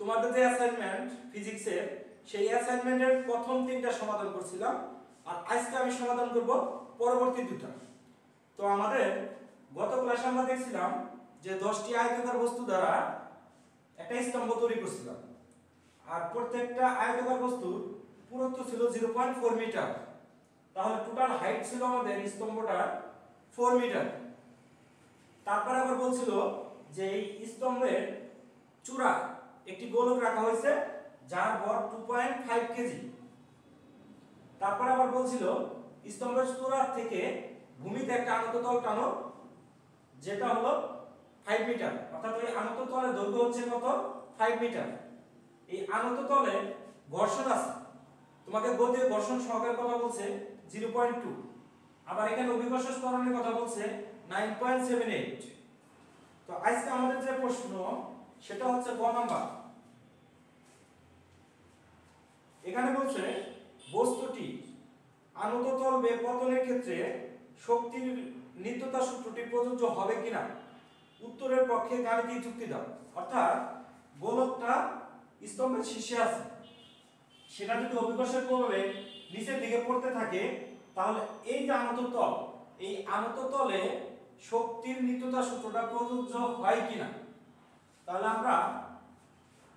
তোমাদের যে অ্যাসাইনমেন্ট ফিজিক্সের সেই অ্যাসাইনমেন্টের প্রথম তিনটা সমাধান করছিলাম আর আজকে আমি সমাধান করব পরবর্তী দুটো। তো আমাদের গত ক্লাসে আমরা দেখছিলাম যে 10টি আয়তাকার বস্তু দ্বারা একটা স্তম্ভ তৈরি করছিলাম আর প্রত্যেকটা আয়তাকার বস্তুর পুরুত্ব ছিল 0.4 মিটার। তাহলে টোটাল হাইট ছিল আমাদের স্তম্ভটার 4 মিটার। তারপরে আবার বলছিল যে এই স্তম্ভের চূড়া একটি গোলক রাখা হয়েছে যার ভর 2.5 কেজি। তারপরে আবার বলছিল স্তম্ভের চূড়া থেকে ভূমিতে একটা আনত তল টানো যেটা হলো 5 মিটার, অর্থাৎ এই আনত তলের দৈর্ঘ্য হচ্ছে কত 5 মিটার। এই আনত তলে ঘর্ষণ আছে, তোমাকে গতি ঘর্ষণ সহগের কথা বলছে 0.2, আবার এখানে অভিকর্ষ ত্বরণের কথা বলছে 9.78। তো আজকে আমাদের যে প্রশ্ন সেটা হচ্ছে গ নাম্বার। এখানে বলছে বস্তুটি আনত তল বেয়ে পতনের ক্ষেত্রে শক্তির নিত্যতা সূত্রটি প্রযোজ্য হবে কিনা উত্তরের পক্ষে গাণিতিক যুক্তি দাও। অর্থাৎ গোলকটা স্তম্ভের শীর্ষে আছে, সেটা যদি অভিকর্ষের প্রভাবে নিচের দিকে পড়তে থাকে তাহলে এই যে আনত তল, এই আনত তলে শক্তির নিত্যতা সূত্রটা প্রযোজ্য হয় কিনা। তাহলে আমরা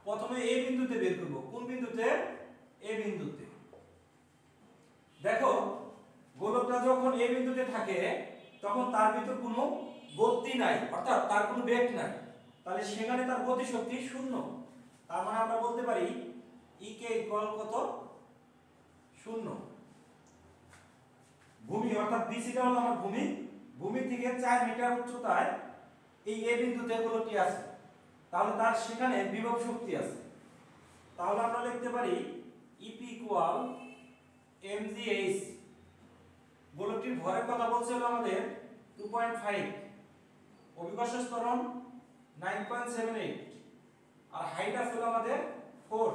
প্রথমে এ বিন্দুতে বের করব। কোন বিন্দুতে? এ বিন্দুতে। দেখো গোলকটা যখন এ বিন্দুতে থাকে তখন তার ভিতর কোনো গতি নাই, অর্থাৎ তার কোনো বেগ নাই, তাহলে সেখানে তার গতি শক্তি শূন্য। তার মানে আমরা বলতে পারি ই কে ইকুয়াল কত? শূন্য। ভূমি অর্থাৎ বিসিটা হলো আমার ভূমি, ভূমি থেকে 4 মিটার উচ্চতায় এই এ বিন্দুতে গোলকটি আছে, তাহলে তার সেখানে বিভব শক্তি আছে। তাহলে আমরা লিখতে পারি ইপি ইকুয়াল mgh। গোলকটির ভরের কথা বলছে হলো আমাদের 2.5, অভিকর্ষ ত্বরণ 9.78 আর হাইট আছে হলো আমাদের 4।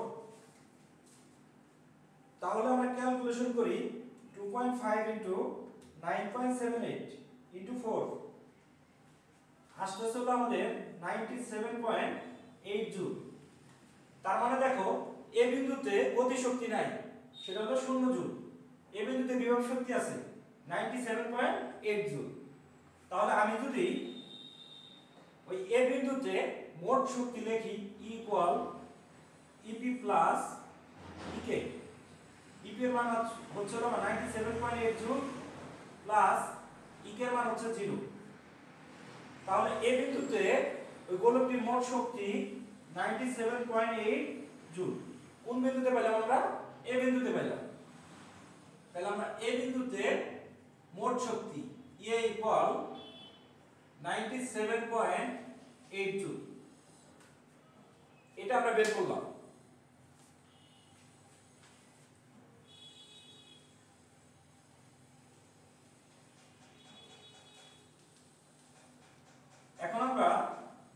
তাহলে আমরা ক্যালকুলেশন করি 2.5 ইনটু 9.78 ইনটু 4 আসছে হলো আমাদের 97.8 জুল। তার মানে দেখো এ বিন্দুতে গতি শক্তি নাই, সেটা হলো 0 জুল। এ বিন্দুতে বিভব শক্তি আছে 97.8 জুল। তাহলে আমি যদি ওই এ বিন্দুতে মোট শক্তি লিখি E equal EP plus EK. EP এর মান হচ্ছে 97.8 জুল প্লাস ইকে এর মান হচ্ছে 0। তাহলে এ বিন্দুতে ওই গোলকটির মোট শক্তি 97.8 জুল। কোন বিন্দুতে পেলাম আমরা? এ বিন্দুতে পেলাম। তাহলে আমরা এ বিন্দুতে মোট শক্তি E ইকুয়াল 97.8 জুল, এটা আমরা বের করলাম। এখন আমরা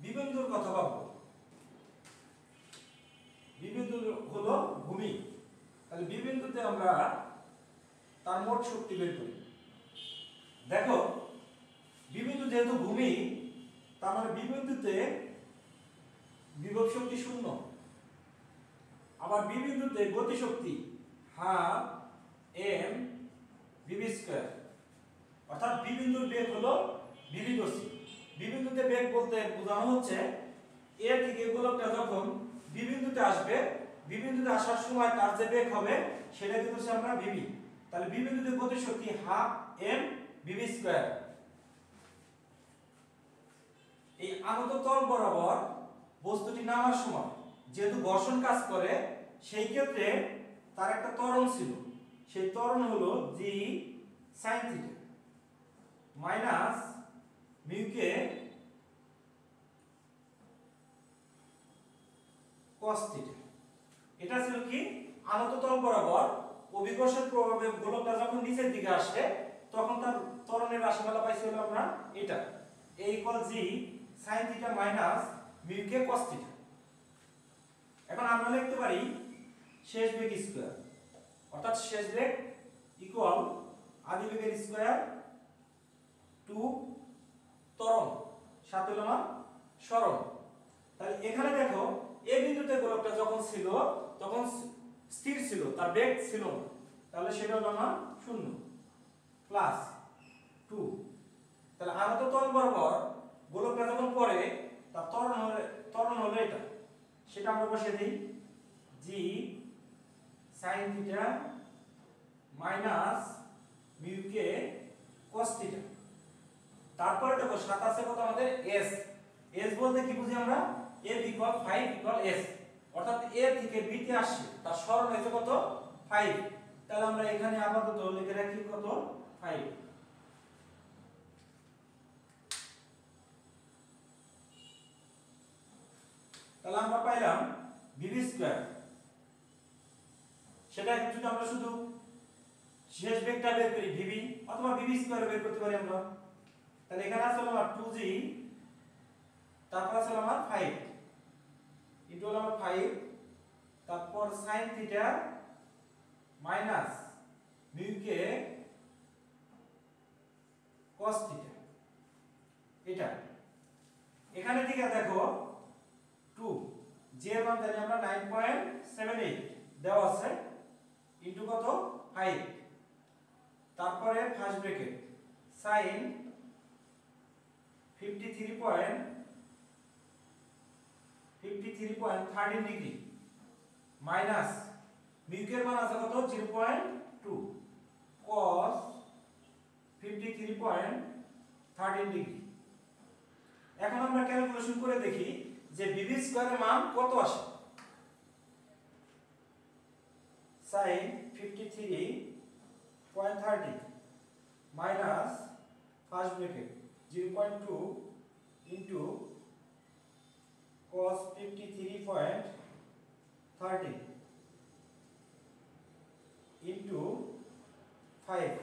বিবিন্দুর কথা ভাববো। বিবিন্দু হলো ভূমি, তাহলে বিবিন্দুতে আমরা তার মোট শক্তি বের করি। দেখো বিবিন্দু যেহেতু ভূমি, তার মানে বিবিন্দুতে বিভব শক্তি শূন্য, আবার বিবিন্দুতে গতি শক্তি হাফ m vv স্কয়ার, অর্থাৎ বিবিন্দুর বেগ হলো vv দর্শী। বিবিন্দুতে বেগ বলতে বোঝানো হচ্ছে এ থেকে গোলকটা যখন বিবিন্দুতে আসবে, বিবিন্দুতে আসার সময় তার যে বেগ হবে সেটা কিন্তু আমরা vv। তাহলে বিবিন্দুতে গতি শক্তি হাফ m vv স্কয়ার। এই আনত তল বরাবর বস্তুটি নামার সময় যেহেতু ঘর্ষণ কাজ করে, সেই ক্ষেত্রে তার একটা ত্বরণ ছিল, সেই ত্বরণ হলো g sin theta minus mu k cos theta. এটা ছিল কি আনত তল বরাবর অভিকর্ষের প্রভাবে গোলকটা যখন নিচের দিকে আসে তখন তার ত্বরণের রাশিমালা পাইছি হলো আমরা এটা a equal g sin theta minus mu k cos theta. এখন আমরা লিখতে পারি শেষ বেগ স্কয়ার, অর্থাৎ শেষ বেগ ইকুয়াল আদি বেগের স্কয়ার টু ত্বরণ সাথে হলো আমার সরণ। তাহলে এখানে দেখো এ বিন্দুতে গোলকটা ছিল তখন স্থির ছিল, তার বেগ ছিল না, তাহলে সেটা হলো আমার 0 প্লাস 2। তাহলে আনত তল বরাবর গোলকটা যখন পড়ে তার ত্বরণ হলো এটা, সেটা আমরা বসিয়ে দিই g sin theta minus mu k cos theta. তারপরে দেখো সাথে আছে কত আমাদের s। s বলতে কি বুঝি আমরা, a ইকুয়াল 5 ইকুয়াল s, অর্থাৎ a থেকে b তে আসছে তার সরণ হয়েছে কত 5। তাহলে আমরা এখানে আপাতত লিখে রাখি কত 5। তাহলে আমরা পাইলাম vb স্কয়ার। সেটা যদি আমরা শুধু শেষ বেগটা বের করি vb, অথবা vb স্কয়ার বের করতে পারি আমরা। তাহলে এখানে আসলে আমার 2g, তারপর আসলে আমার 5 ইনটু হলো আমার 5, তারপর sin theta minus mu k cos theta. এটা এখানে থেকে দেখো 2 যে এর মান জানি আমরা 9.78 দেওয়া আছে ইনটু কত 5, তারপরে first bracket sin 53.13 degree minus mu এর মান আছে কত 0.2 cos 53.13 ডিগ্রি। এখন আমরা ক্যালকুলেশন করে দেখি যে vb স্কয়ারের মান কত আসে। sin 53.13 minus first bracket 0.2 into cos 53.13 into 5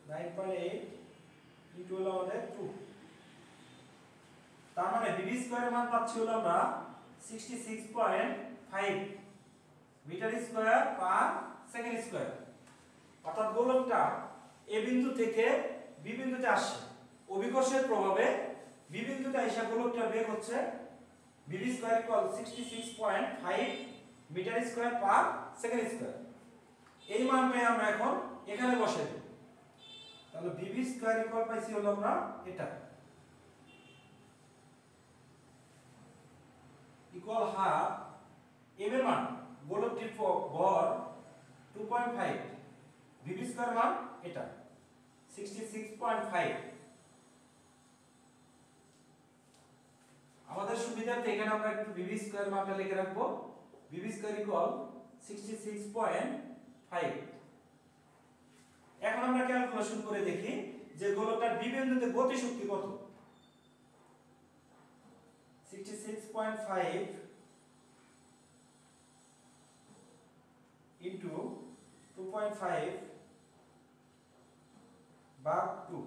9.8 into হলো আমাদের 2। তার মানে vb স্কয়ারের মান পাচ্ছি হলো আমরা 66.5 meter square per second square. অর্থাৎ গোলকটা a বিন্দু থেকে b বিন্দুতে আসছে, অভিকর্ষের প্রভাবে b বিন্দুতে আইসা গোলকটার বেগ হচ্ছে vb square equal 66.5 meter square per second square. এই মানটাই আমরা এখন এখানে বসাই দেব। তাহলে vb স্কয়ার ইকুয়াল পাইছি হলো আমরা এটা ইকুয়াল হাফ m এর মান গোলকটির ভর 2.5, vb স্কয়ার মান এটা 66.5। আমাদের সুবিধার্থে এখানে আমরা একটু vb স্কয়ার মানটা লিখে রাখবো, vb স্কয়ার ইকুয়াল 66.5। এখন আমরা ক্যালকুলেশন করে দেখি যে গোলকটার b বিন্দুতে গতি শক্তি কত। 66.5 ইনটু 2.5 ভাগ 2,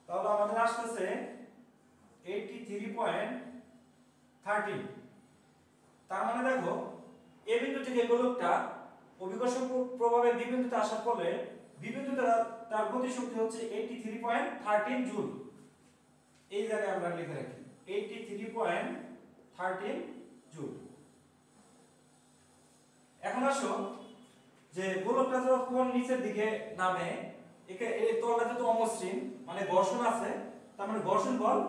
তাহলে আমাদের আসছে 83.13। তার মানে দেখো a বিন্দু থেকে গোলকটা অভিকর্ষ প্রভাবে b বিন্দুতে আসার ফলে b বিন্দুতে তার গতি শক্তি হচ্ছে 83.13 জুল। এই জায়গায় আমরা লিখে রাখি 83.13 জুল। এখন আসো যে গোলকটা যখন নিচের দিকে নামে, এই তলটা যেহেতু অমসৃণ মানে ঘর্ষণ আছে, তার মানে ঘর্ষণ বল,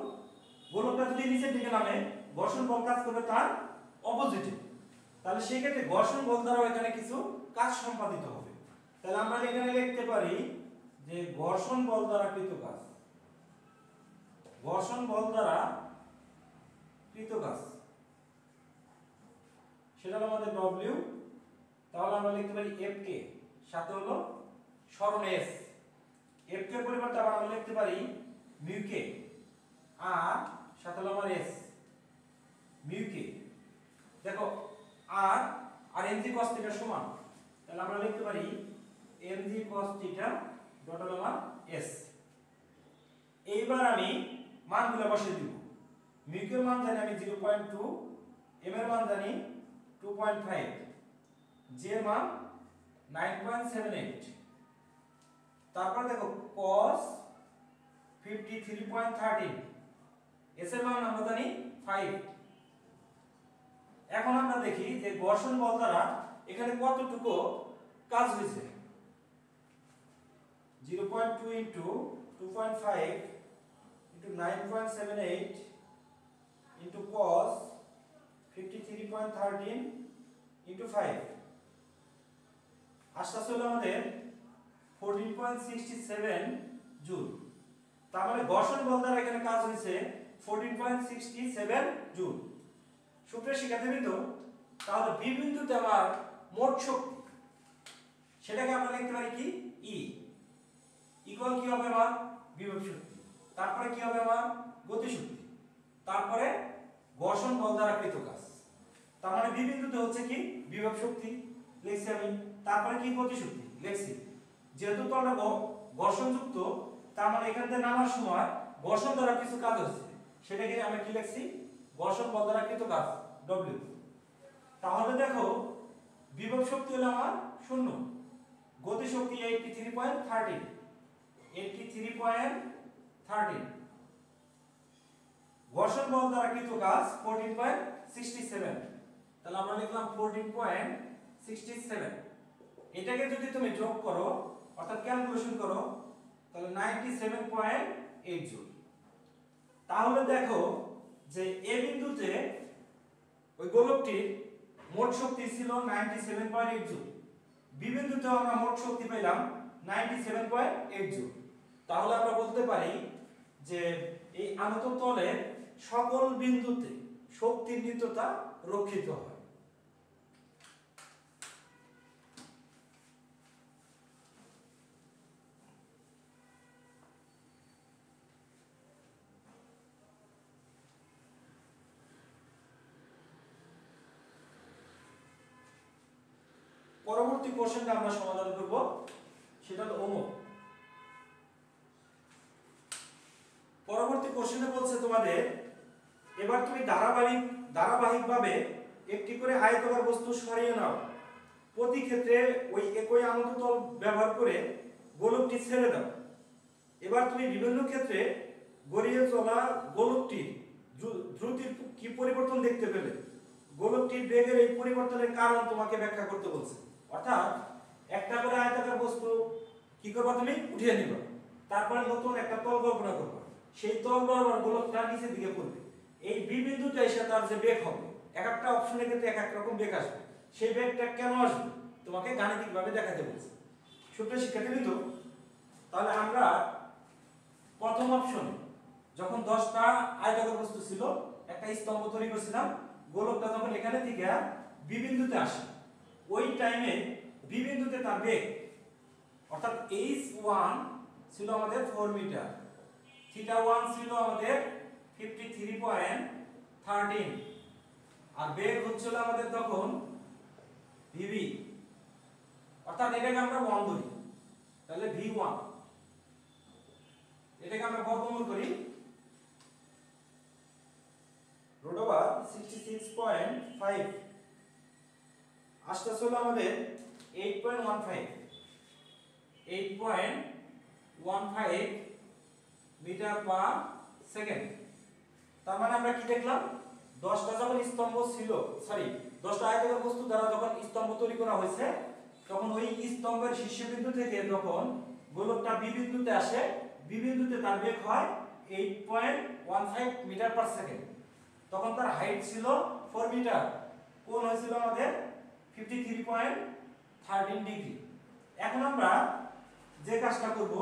গোলকটা যদি নিচের দিকে নামে ঘর্ষণ বল কাজ করবে তার অপোজিটে। তাহলে সেই ক্ষেত্রে ঘর্ষণ বল দ্বারা এখানে কিছু কাজ সম্পাদিত হবে। তাহলে আমরা এখানে লিখতে পারি যে ঘর্ষণ বল দ্বারা কৃত কাজ, ঘর্ষণ বল দ্বারা কৃত কাজ সেটা হলো আমাদের ডব্লিউ। তাহলে আমরা লিখতে পারি এফ কে, সাথে হলো সরণ এস। এফ কে পরিবর্তে আবার আমরা লিখতে পারি মিউ কে, আর সাথে হলো আমার এস মিউ কে। দেখো আর আর এমজি cos থিটা সমান, তাহলে আমরা লিখতে পারি এমজি cos থিটা ডট হলো আমার এস। এইবার আমি মানগুলো বসিয়ে দিব। মিউ কে এর মান জানি আমি 0.2, এম এর মান জানি 2.5, জি এর মান 9.78। তারপর দেখো cos 53.13, এস এর মান আমরা জানি 5। এখন দেখি যে ঘর্ষণ বল দ্বারা এখানে কতটুকু কাজ হয়েছে। 0.2 into 2.5 into 9.78 into cos 53.13 into 5 আসছে হলো আমাদের 14.67 জুল। তার মানে ঘর্ষণ বল দ্বারা এখানে কাজ হয়েছে 14.67 জুল। সুপ্রিয় শিক্ষার্থীবৃন্দ, তাহলে বি বিন্দুতে আমার মোট শক্তি সেটাকে আমরা লিখতে পারি কি ই ইকুয়াল কি হবে আমার বিভব শক্তি, তারপরে কি হবে আমার গতি শক্তি, তারপরে ঘর্ষণ বল দ্বারা কৃত কাজ। তার মানে বি বিন্দুতে হচ্ছে কি বিভব শক্তি লিখছি আমি, তারপরে কি গতি শক্তি লিখছি। যেহেতু তলটা ঘর্ষণযুক্ত, তার মানে এখান থেকে নামার সময় ঘর্ষণ দ্বারা কিছু কাজ হচ্ছে, সেটাকে আমরা কি লিখছি ঘর্ষণ বল দ্বারা কৃত কাজ ডব্লিউ। তাহলে দেখো বিভব শক্তি হলো আমার 0, গতি শক্তি 83.13 ঘর্ষণ বল দ্বারা কৃত কাজ 14.67। তাহলে আমরা লিখলাম 14.67। এটাকে যদি তুমি যোগ করো অর্থাৎ ক্যালকুলেশন করো তাহলে 97.8 জুল। তাহলে দেখো যে এ বিন্দুতে ওই গোলকটির মোট শক্তি ছিল 97.8 জুল, বি বিন্দুতে আমরা মোট শক্তি পেলাম 97.8 জুল। তাহলে আমরা বলতে পারি যে এই আনত তলের সকল বিন্দুতে শক্তির নিত্যতা রক্ষিত হয়। পরবর্তী কোশ্চেনটা আমরা সমাধান করব, সেটা হলো অমুক। পরবর্তী কোশ্চেনে বলছে তোমাদের এবার তুমি ধারাবাহিকভাবে একটি করে আয়তাকার বস্তু সরিয়ে নাও, প্রতি ক্ষেত্রে ওই একই আনত তল ব্যবহার করে গোলকটি ছেড়ে দাও। এবার তুমি বিভিন্ন ক্ষেত্রে গড়িয়ে চলা গোলকটির দ্রুতির কি পরিবর্তন দেখতে পেলে, গোলকটির বেগের এই পরিবর্তনের কারণ তোমাকে ব্যাখ্যা করতে বলছে। অর্থাৎ একটা করে আয়তাকার বস্তু কি করবা তুমি উঠিয়ে নিবা, তারপরে নতুন একটা তল কল্পনা করবা, সেই তল বরাবর গোলকটা নিচের দিকে পড়বে। এই বি বিন্দুতে এসে তার যে বেগ হবে, এক একটা অপশনের ক্ষেত্রে এক এক রকম বেগ আসবে, সেই বেগটা কেন আসবে তোমাকে গাণিতিকভাবে দেখাতে বলছে। সুপ্রিয় শিক্ষার্থীবৃন্দ, তাহলে আমরা প্রথম অপশন যখন 10টা আয়তাকার বস্তু ছিল, একটা স্তম্ভ তৈরি করেছিলাম, গোলকটা যখন এখানে থেকে বি বিন্দুতে আসে, ওই টাইমে বি বিন্দুতে তার বেগ অর্থাৎ h1 ছিল আমাদের 4 মিটার, θ1 ছিল আমাদের 53.13 আর বেগ হচ্ছিল আমাদের তখন vb, অর্থাৎ এটাকে আমরা 1 ধরি, তাহলে v1 এটাকে আমরা বর্গমূল করি √66.5 আসতে হলো আমাদের 8.15 মিটার পার সেকেন্ড। তার মানে আমরা কি দেখলাম, 10টা যখন স্তম্ভ ছিল, 10টা আয়তাকার বস্তু দ্বারা যখন স্তম্ভ তৈরি করা হয়েছে, তখন ওই স্তম্ভের শীর্ষবিন্দু থেকে যখন গোলকটা বি বিন্দুতে আসে, বি বিন্দুতে তার বেগ হয় 8.15 মিটার পার সেকেন্ড। তখন তার হাইট ছিল 4 মিটার, কোণ হয়েছিল আমাদের 53.13 ডিগ্রি। এখন আমরা যে কাজটা করব,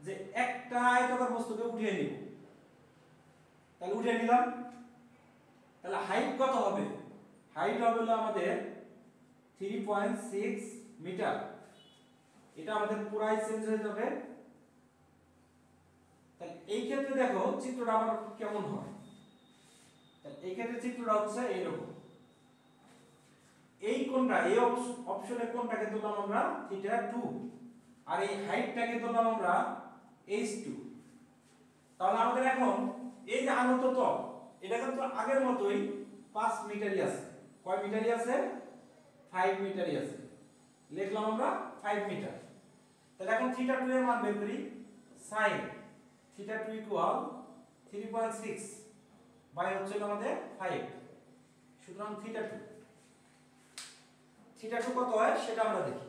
যে একটা আয়তাকার বস্তুকে উঠিয়ে নিব, তাহলে উঠিয়ে নিলাম, তাহলে হাইট কত হবে, হাইট হবে আমাদের 3.6 মিটার। এটা আমাদের পুরাই চেঞ্জ হয়ে যাবে। তাহলে এই ক্ষেত্রে দেখো চিত্রটা আমার কেমন হয়, তাহলে এই ক্ষেত্রে চিত্রটা হচ্ছে এইরকম, এই কোণটা এই অপশনের কোণটাকে ধরলাম আমরা θ2 আর এই হাইটটাকে ধরলাম আমরা h2। তাহলে আমাদের এখন এই যে আনত তল, এটা কিন্তু আগের মতোই 5 মিটারই আছে। কয় মিটারই আছে? 5 মিটারই আছে, লিখলাম আমরা 5 মিটার। তাহলে এখন θ2 এর মান বের করি, sin θ2 ইকুয়াল 3.6 বাই হচ্ছে আমাদের 5, সুতরাং θ2 থিটা 2 কত হয় সেটা আমরা দেখি।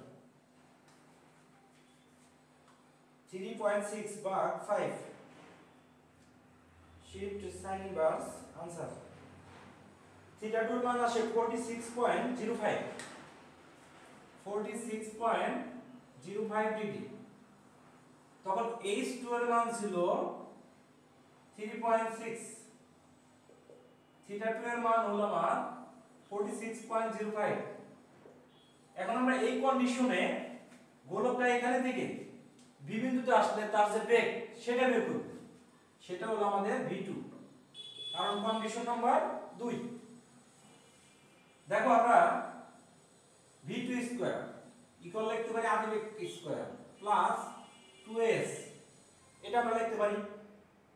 3.6 ভাগ 5 shift sin inverse answer theta 2 এর মান আসে 46.05 46.05 ডিগ্রি। তখন h2 এর মান ছিল 3.6, থিটা 2 এর মান হলো আমার 46.05। এখন আমরা এই কন্ডিশনে গোলকটা এখানে থেকে বি বিন্দুতে আসলে তার যে বেগ সেটা বের করব, সেটা হলো আমাদের v2, কারণ কন্ডিশন নাম্বার 2। দেখো আমরা v2 স্কয়ার ইকুয়াল লিখতে পারি আণবিক স্কয়ার প্লাস 2s, এটা আমরা লিখতে পারি।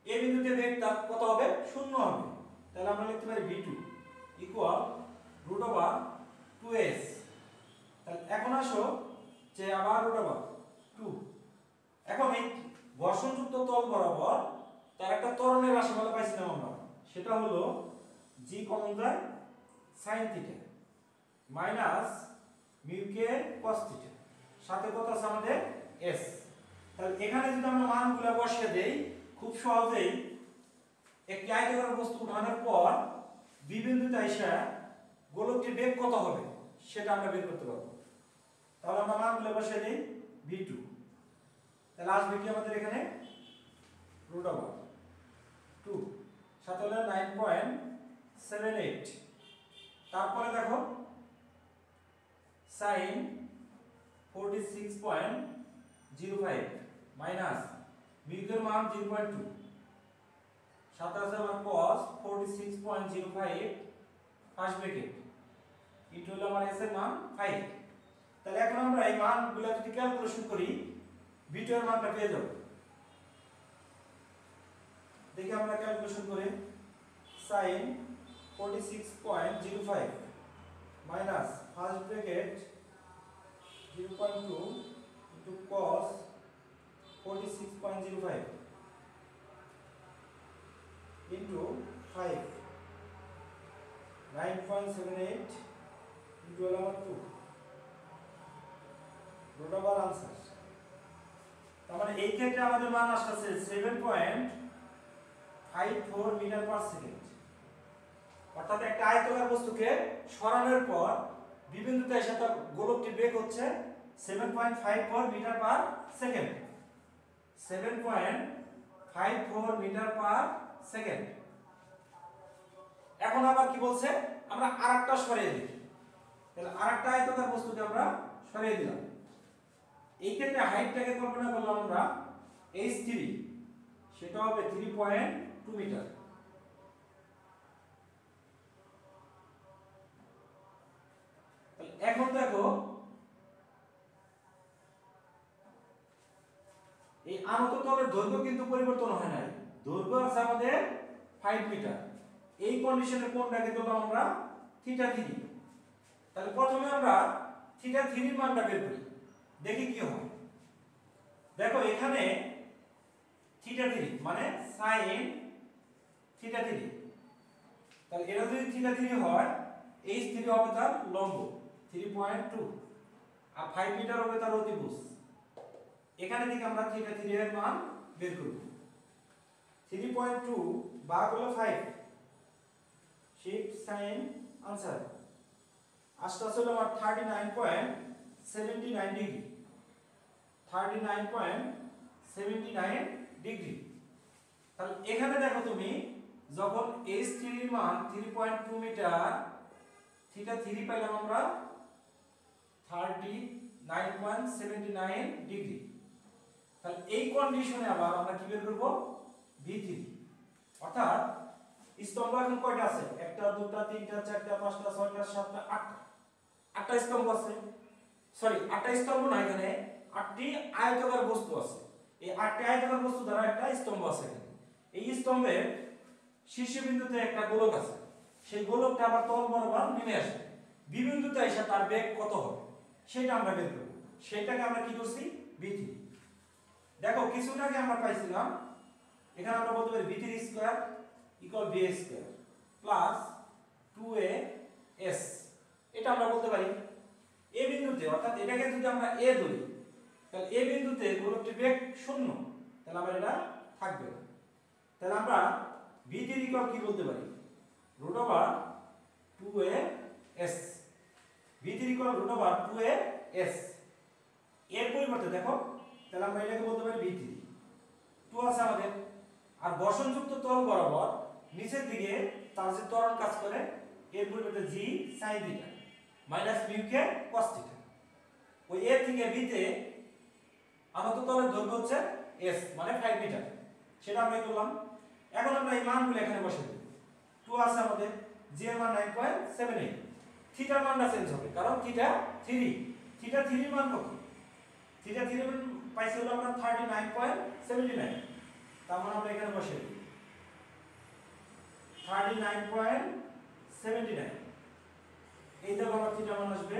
এই বিন্দুতে বেগ তার কত হবে? 0 হবে। তাহলে আমরা লিখতে পারি v2 ইকুয়াল √2s। তাহলে এখন আসো যে আবার √2। এখন এই ঘর্ষণযুক্ত তল বরাবর তার একটা ত্বরণের রাশিমালা পাইছিলাম আমরা, সেটা হলো g কমন যায় sin theta minus mu k cos theta, সাথে কত আছে আমাদের s। তাহলে এখানে যদি আমরা মানগুলো বসিয়ে দেই খুব সহজেই একটি আয়তাকার বস্তু উঠানোর পর বি বিন্দুতে এসে গোলকটির বেগ কত হবে সেটা আমরা বের করতে পারবো। তাহলে আমরা মানগুলো বসিয়ে দেই v2, তাহলে আসবে কি আমাদের এখানে √2, সাথে হলো 9.78। তারপরে দেখো sin 46.05 মাইনাস মিউর মান 0.2, সাথে আছে আমার cos 46.05 ফার্স্ট ব্র্যাকেট ইনটু হলো আমার s এর মান 5। তাহলে এখন আমরা এই মানগুলো যদি ক্যালকুলেশন করি v2 এর মানটা পেয়ে যাব। দেখি আমরা ক্যালকুলেশন করে sin 46.05 minus first bracket 0.2 into cos 46.05 into 5 9.78 into হলো আমার 2 √, आंसर। তার মানে এই ক্ষেত্রে আমাদের মান আসছে 7.54 মিটার পার সেকেন্ড। অর্থাৎ একটা আয়তাকার বস্তুকে সরানোর পর বিবিন্দুতে এসে তার গোলকটির বেগ হচ্ছে 7.54 meter per second. 7.54 meter per second. এখন আবার কি বলছে? আমরা আরেকটা সরিয়ে দিই। তাহলে আরেকটা আয়তাকার বস্তুকে আমরা সরিয়ে দিলাম। এই ক্ষেত্রে হাইটটাকে কল্পনা করলাম আমরা h3, সেটা হবে 3.2 মিটার। এখন দেখো এই আনত তলের দৈর্ঘ্য কিন্তু পরিবর্তন হয় নাই, দৈর্ঘ্য আছে আমাদের 5 মিটার। এই কন্ডিশনে কোণটাকে ধরলাম আমরা থিটা 3। তাহলে প্রথমে আমরা থিটা 3 এর মানটা বের করি, দেখি কি হয়। দেখো এখানে থিটা 3 মানে sin থিটা 3, তাহলে এটা যদি থিটা 3 হয় h3 হবে তার লম্ব 3.2 আর 5 মিটার হবে তার অতিভুজ। এখানে থেকে আমরা থিটা 3 এর মান বের করব। 3.2 ভাগ হলো 5 শিফট sin आंसर আসছে হলো আমার 39.79 ডিগ্রি। 39.79 ডিগ্রি। তাহলে এখানে দেখো তুমি যখন h3 এর মান 3.2 মিটার, থিটা 3 পাইলাম আমরা 39.79 ডিগ্রি। তাহলে এই কন্ডিশনে আবার আমরা কি বের করব? v3। অর্থাৎ স্তম্ভ এখন কয়টা আছে? 1 টা 2 টা 3 টা 4 টা 5 টা 6 টা 7 টা 8 টা। 8টা স্তম্ভ আছে। সরি 8টা স্তম্ভ না, এখানে 8টি আয়তাকার বস্তু আছে। এই 8টি আয়তাকার বস্তু দ্বারা একটা স্তম্ভ আছে এখানে। এই স্তম্ভের শীর্ষবিন্দুতে একটা গোলক আছে, সেই গোলকটা আবার তল বরাবর নেমে আসে। বি বিন্দুতে এসে তার বেগ কত হবে সেটা আমরা বের করব। সেটাকে আমরা কি করছি? v3। দেখো কিছুটা আগে আমরা পাইছিলাম, এখানে আমরা বলতে পারি v3 square equal va square plus 2as, এটা আমরা বলতে পারি। এটাকে যদি আমরা এ ধরি তাহলে এ বিন্দুতে গোলকটির বেগ 0, তাহলে আমরা এটা থাকবে না। তাহলে আমরা v3 কি বলতে পারি, √2as। v3 √2as। এর পরিবর্তে দেখো, তাহলে আমরা এটাকে বলতে পারি v3, 2 আছে আমাদের। আর বর্ষণযুক্ত তল বরাবর নিচের দিকে তার যে ত্বরণ কাজ করে, এর পরিবর্তে g sin θ minus μ k cos θ। ওই a থেকে b তে আনত তলের দৈর্ঘ্য হচ্ছে s মানে 5 মিটার, সেটা আমরা করলাম। এখন আমরা এই মানগুলো এখানে বসিয়ে দেব। 2 আছে আমাদের, g এর মান 9.78, থিটার মানটা চেঞ্জ হবে কারণ থিটা 3, থিটা 3 এর মান কত, থিটা 3 এর মান পাইছি হলো আমরা 39.79, তার মানে আমরা এখানে বসিয়ে দেব 39.79। এই দেখো আমার থিটা মান আসবে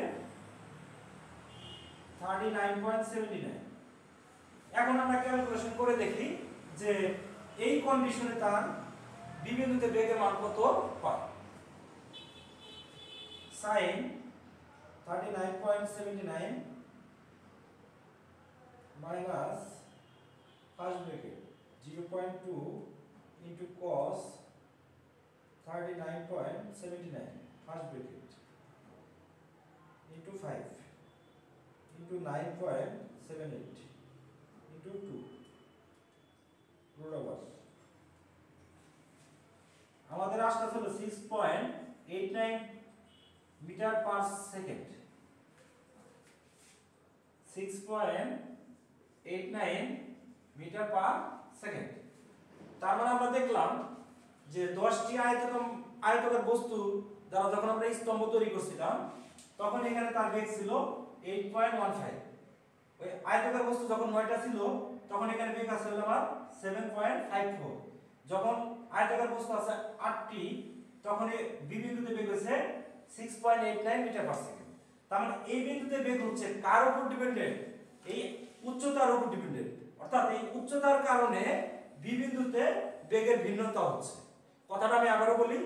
39.79। এখন আমরা ক্যালকুলেশন করে দেখি যে এই কন্ডিশনে তার বি বিন্দুতে বেগের মান কত পায়। sin 39.79 minus first bracket 0.2 into cos 39.79 first bracket into 5 into 9.78 into 2 √, আমাদের আসলে হলো 6.89 meter per second, 6.89 meter per second. তার মানে আমরা দেখলাম যে 10টি আয়তকার বস্তু দ্বারা যখন আমরা স্তম্ভ তৈরি করছিলাম তখন এখানে তার বেগ ছিল 8.15। ওই আয়তকার বস্তু যখন 9টা ছিল তখন এখানে বেগ আছে হলো আমার 7.54। যখন আয়তকার বস্তু আছে 8টি তখন এই বি বিন্দুতে বেগ হচ্ছে 6.89 মিটার পার সেকেন্ড। তার মানে এই বিন্দুতে বেগ হচ্ছে কার উপর ডিপেন্ডেন্ট, এই উচ্চতার উপর ডিপেন্ডেন্ট। অর্থাৎ এই উচ্চতার কারণে বি বিন্দুতে বেগের ভিন্নতা হচ্ছে। কথাটা আমি আবারো বলি,